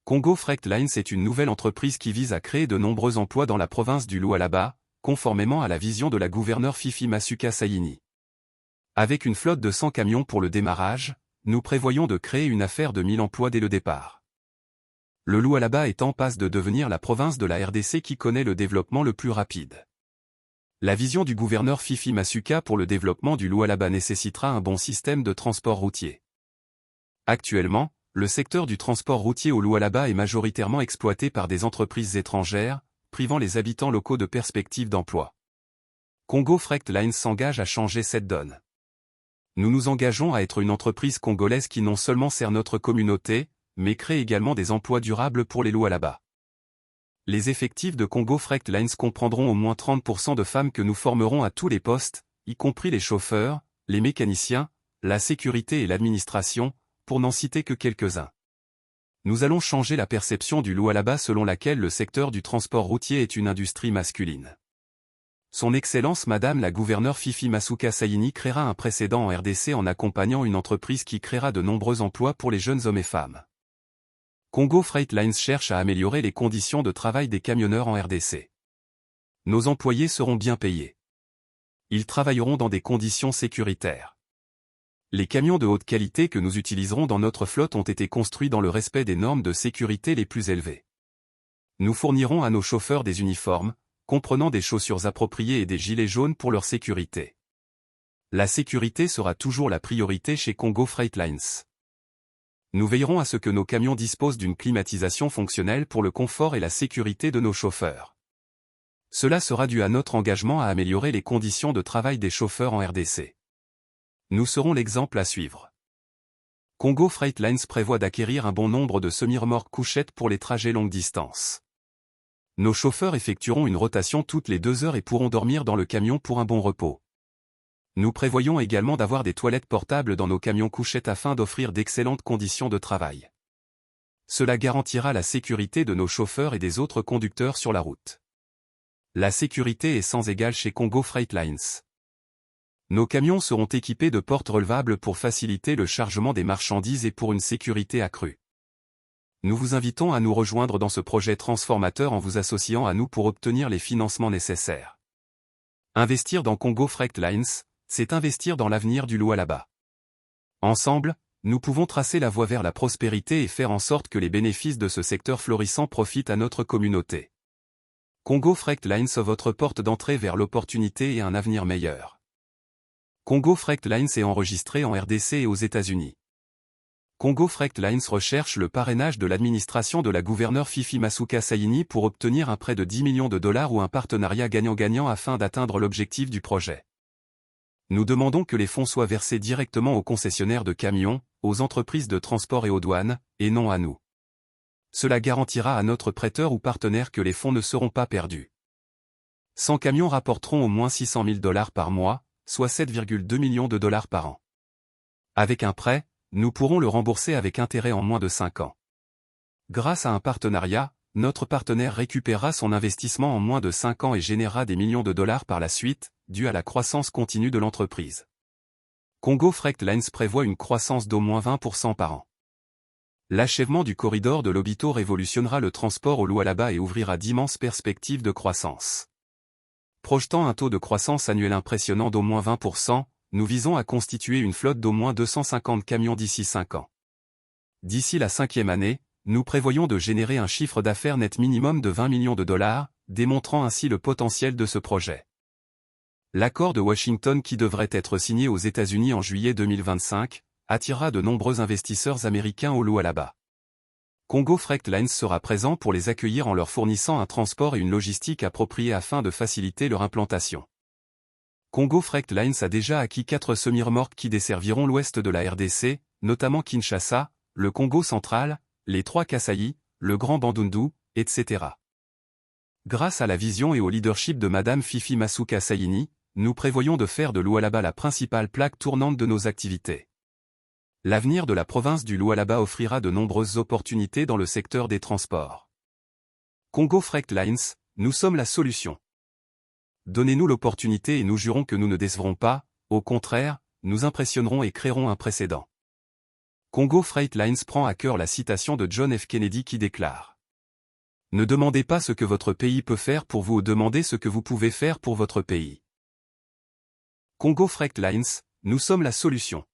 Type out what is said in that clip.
Congo Freight Lines est une nouvelle entreprise qui vise à créer de nombreux emplois dans la province du Lualaba, conformément à la vision de la gouverneure Fifi Masuka Sayini. Avec une flotte de 100 camions pour le démarrage, nous prévoyons de créer une affaire de 1000 emplois dès le départ. Le Lualaba est en passe de devenir la province de la RDC qui connaît le développement le plus rapide. La vision du gouverneur Fifi Masuka pour le développement du Lualaba nécessitera un bon système de transport routier. Actuellement, le secteur du transport routier au Lualaba est majoritairement exploité par des entreprises étrangères, privant les habitants locaux de perspectives d'emploi. Congo Freight Lines s'engage à changer cette donne. Nous nous engageons à être une entreprise congolaise qui non seulement sert notre communauté, mais crée également des emplois durables pour les Lualaba. Les effectifs de Congo Freight Lines comprendront au moins 30% de femmes que nous formerons à tous les postes, y compris les chauffeurs, les mécaniciens, la sécurité et l'administration, pour n'en citer que quelques-uns. Nous allons changer la perception du Lualaba selon laquelle le secteur du transport routier est une industrie masculine. Son Excellence Madame la gouverneure Fifi Masuka Sayini créera un précédent en RDC en accompagnant une entreprise qui créera de nombreux emplois pour les jeunes hommes et femmes. Congo Freight Lines cherche à améliorer les conditions de travail des camionneurs en RDC. Nos employés seront bien payés. Ils travailleront dans des conditions sécuritaires. Les camions de haute qualité que nous utiliserons dans notre flotte ont été construits dans le respect des normes de sécurité les plus élevées. Nous fournirons à nos chauffeurs des uniformes, comprenant des chaussures appropriées et des gilets jaunes pour leur sécurité. La sécurité sera toujours la priorité chez Congo Freight Lines. Nous veillerons à ce que nos camions disposent d'une climatisation fonctionnelle pour le confort et la sécurité de nos chauffeurs. Cela sera dû à notre engagement à améliorer les conditions de travail des chauffeurs en RDC. Nous serons l'exemple à suivre. Congo Freight Lines prévoit d'acquérir un bon nombre de semi-remorques couchettes pour les trajets longue distance. Nos chauffeurs effectueront une rotation toutes les 2 heures et pourront dormir dans le camion pour un bon repos. Nous prévoyons également d'avoir des toilettes portables dans nos camions couchettes afin d'offrir d'excellentes conditions de travail. Cela garantira la sécurité de nos chauffeurs et des autres conducteurs sur la route. La sécurité est sans égale chez Congo Freight Lines. Nos camions seront équipés de portes relevables pour faciliter le chargement des marchandises et pour une sécurité accrue. Nous vous invitons à nous rejoindre dans ce projet transformateur en vous associant à nous pour obtenir les financements nécessaires. Investir dans Congo Freight Lines, c'est investir dans l'avenir du Lualaba. Ensemble, nous pouvons tracer la voie vers la prospérité et faire en sorte que les bénéfices de ce secteur florissant profitent à notre communauté. Congo Freight Lines, votre porte d'entrée vers l'opportunité et un avenir meilleur. Congo Freight Lines est enregistré en RDC et aux États-Unis. Congo Freight Lines recherche le parrainage de l'administration de la gouverneure Fifi Masuka Sayini pour obtenir un prêt de 10 millions de dollars ou un partenariat gagnant-gagnant afin d'atteindre l'objectif du projet. Nous demandons que les fonds soient versés directement aux concessionnaires de camions, aux entreprises de transport et aux douanes, et non à nous. Cela garantira à notre prêteur ou partenaire que les fonds ne seront pas perdus. 100 camions rapporteront au moins 600 000 dollars par mois, soit 7,2 millions de dollars par an. Avec un prêt, nous pourrons le rembourser avec intérêt en moins de 5 ans. Grâce à un partenariat, notre partenaire récupérera son investissement en moins de 5 ans et générera des millions de dollars par la suite, dû à la croissance continue de l'entreprise. Congo Freight Lines prévoit une croissance d'au moins 20% par an. L'achèvement du corridor de Lobito révolutionnera le transport au Lualaba et ouvrira d'immenses perspectives de croissance. Projetant un taux de croissance annuel impressionnant d'au moins 20%, nous visons à constituer une flotte d'au moins 250 camions d'ici 5 ans. D'ici la 5e année, nous prévoyons de générer un chiffre d'affaires net minimum de 20 millions de dollars, démontrant ainsi le potentiel de ce projet. L'accord de Washington qui devrait être signé aux États-Unis en juillet 2025, attirera de nombreux investisseurs américains au Lualaba. Congo Freight Lines sera présent pour les accueillir en leur fournissant un transport et une logistique appropriés afin de faciliter leur implantation. Congo Freight Lines a déjà acquis 4 semi-remorques qui desserviront l'ouest de la RDC, notamment Kinshasa, le Congo central, les 3 Kasaï, le Grand Bandundu, etc. Grâce à la vision et au leadership de Madame Fifi Masuka Sayini, nous prévoyons de faire de Lualaba la principale plaque tournante de nos activités. L'avenir de la province du Lualaba offrira de nombreuses opportunités dans le secteur des transports. Congo Freight Lines, nous sommes la solution. Donnez-nous l'opportunité et nous jurons que nous ne décevrons pas, au contraire, nous impressionnerons et créerons un précédent. Congo Freight Lines prend à cœur la citation de John F. Kennedy qui déclare : ne demandez pas ce que votre pays peut faire pour vous, demandez ce que vous pouvez faire pour votre pays. Congo Freight Lines, nous sommes la solution.